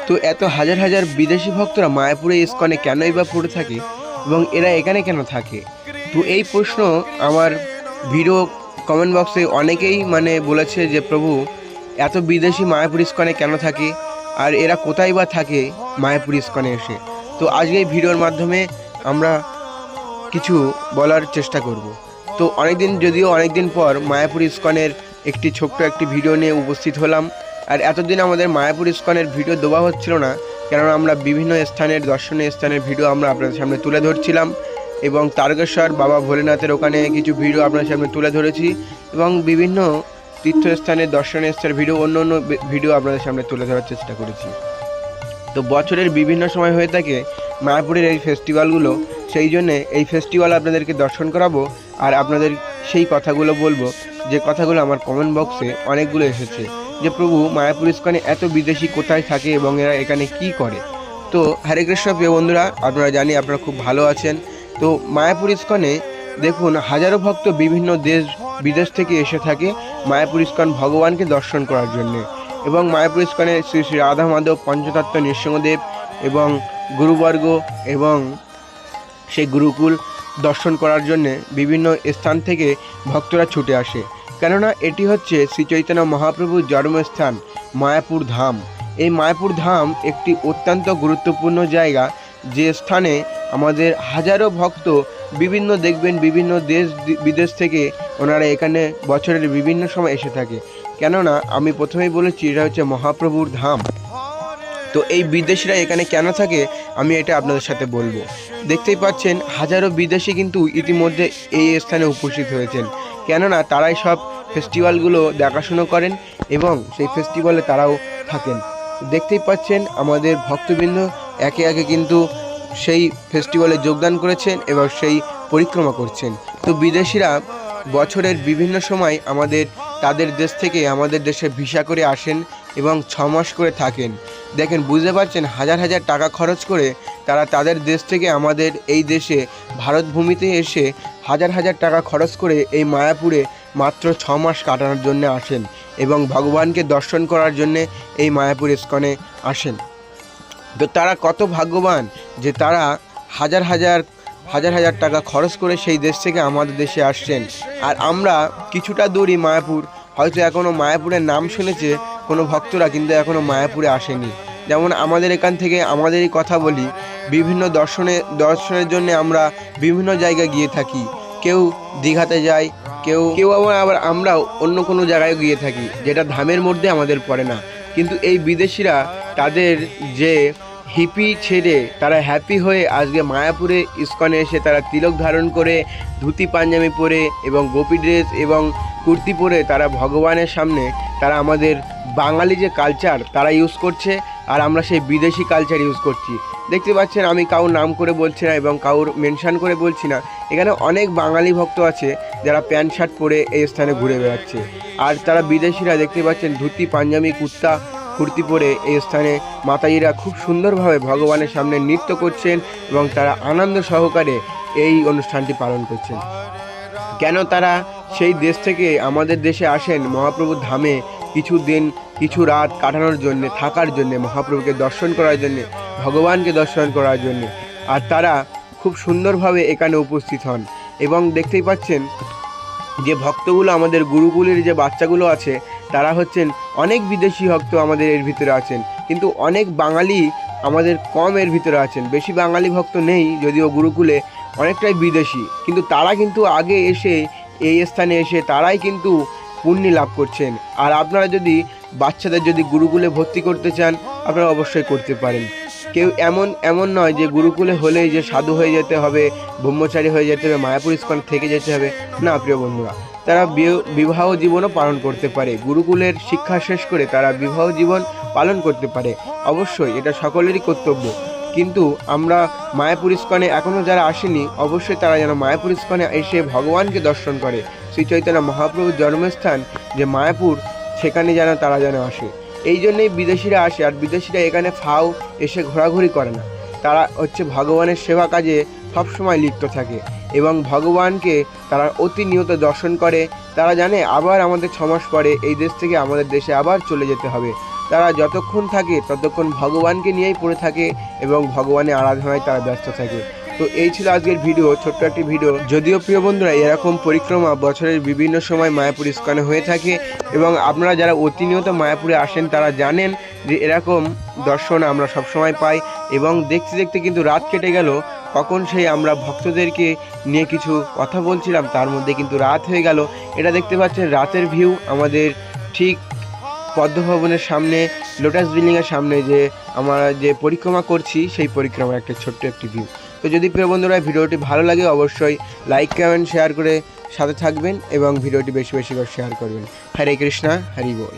তো এত হাজার হাজার বিদেশি ভক্তরা মায়াপুরে ইস্কনে কেনই বা পড়ে থাকে এবং এরা এখানে কেন থাকে? তো এই প্রশ্ন আমার ভিডিও কমেন্ট বক্সে অনেকেই বলেছে যে প্রভু, এত বিদেশি মায়াপুর ইস্কনে কেন থাকে আর এরা কোথায় বা থাকে মায়াপুর ইস্কনে এসে। তো আজকে এই ভিডিওর মাধ্যমে আমরা কিছু বলার চেষ্টা করব। তো যদিও অনেকদিন পর মায়াপুর ইস্কনের ছোট্ট একটি ভিডিও নিয়ে উপস্থিত হলাম। আর এতদিন আমাদের মায়াপুর ইস্কনের ভিডিও দেওয়া হচ্ছিল না, কেননা আমরা বিভিন্ন স্থানের দর্শনীয় স্থানের ভিডিও আমরা আপনাদের সামনে তুলে ধরছিলাম এবং তারকেশ্বর বাবা ভোলেনাথের ওখানে কিছু ভিডিও আপনাদের সামনে তুলে ধরেছি এবং বিভিন্ন তীর্থস্থানের দর্শনীয় স্থানের ভিডিও অন্য ভিডিও আপনাদের সামনে তুলে ধরার চেষ্টা করেছি। তো বছরের বিভিন্ন সময় হয়ে থাকে মায়াপুরের এই ফেস্টিভ্যালগুলো, সেই জন্যে এই ফেস্টিভ্যাল আপনাদেরকে দর্শন করাবো আর আপনাদের সেই কথাগুলো বলবো যে কথাগুলো আমার কমেন্ট বক্সে অনেকগুলো এসেছে যে প্রভু, মায়াপুর ইস্কনে এত বিদেশি কোথায় থাকে এবং এরা এখানে কি করে। তো হরে কৃষ্ণ প্রিয় বন্ধুরা, আপনারা জানি আপনারা খুব ভালো আছেন। তো মায়াপুর ইস্কনে দেখুন হাজারো ভক্ত বিভিন্ন দেশ বিদেশ থেকে এসে থাকে মায়াপুর ইস্কন ভগবানকে দর্শন করার জন্যে। এবং মায়াপুর ইস্কনে শ্রী শ্রী রাধা মাধব, পঞ্চতত্ত্ব নৃসিংহদেব এবং গুরুবর্গ এবং সেই গুরুকুল দর্শন করার জন্যে বিভিন্ন স্থান থেকে ভক্তরা ছুটে আসে, কেননা এটি হচ্ছে শ্রী চৈতন্য মহাপ্রভুর জন্মস্থান মায়াপুর ধাম। এই মায়াপুর ধাম একটি অত্যন্ত গুরুত্বপূর্ণ জায়গা, যে স্থানে আমাদের হাজারো ভক্ত বিভিন্ন দেশ বিদেশ থেকে ওনারা এখানে বছরের বিভিন্ন সময় এসে থাকে। কেননা আমি প্রথমেই বলেছি এটা হচ্ছে মহাপ্রভুর ধাম। তো এই বিদেশিরা এখানে কেন থাকে আমি এটা আপনাদের সাথে বলবো। দেখতেই পাচ্ছেন হাজারো বিদেশি কিন্তু ইতিমধ্যে এই স্থানে উপস্থিত হয়েছেন, কেননা তারাই সব ফেস্টিভ্যালগুলো দেখাশুনো করেন এবং সেই ফেস্টিভ্যালে তারাও থাকেন। দেখতেই পাচ্ছেন আমাদের ভক্তবৃন্দ একে একে কিন্তু সেই ফেস্টিভ্যালে যোগদান করেছেন এবং সেই পরিক্রমা করছেন। তো বিদেশিরা বছরের বিভিন্ন সময় তাদের দেশ থেকে আমাদের দেশে ভিসা করে আসেন এবং 6 মাস করে থাকেন। দেখেন, বুঝতে পারছেন, হাজার হাজার টাকা খরচ করে তারা তাদের দেশ থেকে আমাদের এই দেশে ভারত ভূমিতে এসে হাজার হাজার টাকা খরচ করে এই মায়াপুরে মাত্র 6 মাস কাটানোর জন্য আসেন এবং ভগবানকে দর্শন করার জন্যে এই মায়াপুর ইস্কনে আসেন। তো তারা কত ভাগ্যবান যে তারা হাজার হাজার টাকা খরচ করে সেই দেশ থেকে আমাদের দেশে আসছেন। আর আমরা কিছুটা দূরই মায়াপুর, হয়তো এখনও মায়াপুরের নাম শুনেছে কোনো ভক্তরা, কিন্তু এখনও মায়াপুরে আসেনি। যেমন আমাদের এখান থেকে আমাদেরই কথা বলি, বিভিন্ন দর্শনের জন্য আমরা বিভিন্ন জায়গায় গিয়ে থাকি। কেউ দীঘাতে যায়, কেউ আবার আমরা অন্য কোনো জায়গায় গিয়ে থাকি যেটা ধামের মধ্যে আমাদের পড়ে না। কিন্তু এই বিদেশিরা তাদের যে হিপি ছেড়ে তারা হ্যাপি হয়ে আজকে মায়াপুরে ইস্কনে এসে তারা তিলক ধারণ করে, ধুতি পাঞ্জাবি পরে এবং গোপী ড্রেস এবং কুর্তি পরে তারা ভগবানের সামনে তারা আমাদের বাঙালি যে কালচার তারা ইউজ করছে, আর আমরা সেই বিদেশি কালচার ইউজ করছি। দেখতে পাচ্ছেন, আমি কারোর নাম করে বলছি না এবং কারোর মেনশন করে বলছি না, এখানে অনেক বাঙালি ভক্ত আছে যারা প্যান্ট শার্ট পরে এই স্থানে ঘুরে বেড়াচ্ছে। আর তারা বিদেশিরা দেখতে পাচ্ছেন ধুতি পাঞ্জাবি কুর্তি পরে এই স্থানে মাতাজিরা খুব সুন্দরভাবে ভগবানের সামনে নৃত্য করছেন এবং তারা আনন্দ সহকারে এই অনুষ্ঠানটি পালন করছেন। কেন তারা সেই দেশ থেকে আমাদের দেশে আসেন মহাপ্রভুর ধামে কিছু দিন কিছু রাত কাটানোর জন্যে, থাকার জন্যে, মহাপ্রভুকে দর্শন করার জন্যে, ভগবানকে দর্শন করার জন্যে। আর তারা খুব সুন্দরভাবে এখানে উপস্থিত হন এবং দেখতেই পাচ্ছেন যে ভক্তগুলো আমাদের গুরুকুলের যে বাচ্চাগুলো আছে তারা হচ্ছেন অনেক বিদেশি ভক্ত আমাদের এর ভিতরে আছেন, কিন্তু অনেক বাঙালি আমাদের কম এর ভিতরে আছেন। বেশি বাঙালি ভক্ত নেই, যদিও গুরুকুলে অনেকটাই বিদেশি, কিন্তু তারা কিন্তু আগে এসে এই স্থানে এসে তারাই কিন্তু পুণ্য লাভ করছেন। আর আপনারা যদি বাচ্চাদের যদি গুরুকুলে ভর্তি করতে চান আপনারা অবশ্যই করতে পারেন। কেউ এমন নয় যে গুরুকুলে হলেই যে সাধু হয়ে যেতে হবে, ব্রহ্মচারী হয়ে যেতে হবে, মায়াপুর ইস্কন থেকে যেতে হবে না প্রিয় বন্ধুরা। তারা বিবাহ জীবনও পালন করতে পারে, গুরুকুলের শিক্ষা শেষ করে তারা বিবাহ জীবন পালন করতে পারে। অবশ্যই এটা সকলেরই কর্তব্য, কিন্তু আমরা মায়াপুর ইস্কনে এখনও যারা আসেনি অবশ্যই তারা যেন মায়াপুর ইস্কনে এসে ভগবানকে দর্শন করে। শ্রী চৈতন্য মহাপ্রভুর জন্মস্থান যে মায়াপুর, সেখানে তারা যেন আসে। এই জন্যই বিদেশিরা আসে। আর বিদেশিরা এখানে ফাও এসে ঘোরাঘুরি করে না, তারা হচ্ছে ভগবানের সেবা কাজে সবসময় লিপ্ত থাকে এবং ভগবানকে তারা অতি নিয়ত দর্শন করে। তারা জানে আবার আমাদের 6 মাস পরে এই দেশ থেকে আমাদের দেশে আবার চলে যেতে হবে। তারা যতক্ষণ থাকে ততক্ষণ ভগবানকে নিয়েই পড়ে থাকে এবং ভগবানের আরাধনায় তারা ব্যস্ত থাকে। তো এই ছিল আজকের ভিডিও, ছোট্ট একটি ভিডিও। যদিও প্রিয় বন্ধুরা, এরকম পরিক্রমা বছরের বিভিন্ন সময় মায়াপুর ইস্কনে হয়ে থাকে এবং আপনারা যারা অতিনিয়ত মায়াপুরে আসেন তারা জানেন যে এরকম দর্শন আমরা সবসময় পাই এবং দেখতে দেখতে কিন্তু রাত কেটে গেল। কখন সেই আমরা ভক্তদেরকে নিয়ে কিছু কথা বলছিলাম, তার মধ্যে কিন্তু রাত হয়ে গেল। এটা দেখতে পাচ্ছেন রাতের ভিউ আমাদের ঠিক পদ্মভবনের সামনে, লোটাস বিল্ডিংয়ের সামনে যে আমরা যে পরিক্রমা করছি সেই পরিক্রমার একটা ছোট্ট একটি ভিউ। তো যদি প্রিয় বন্ধুরা ভিডিওটি ভালো লাগে অবশ্যই লাইক কমেন্ট শেয়ার করে সাথে থাকবেন এবং ভিডিওটি বেশি বেশি করে শেয়ার করবেন। হরে কৃষ্ণা, হরি বল।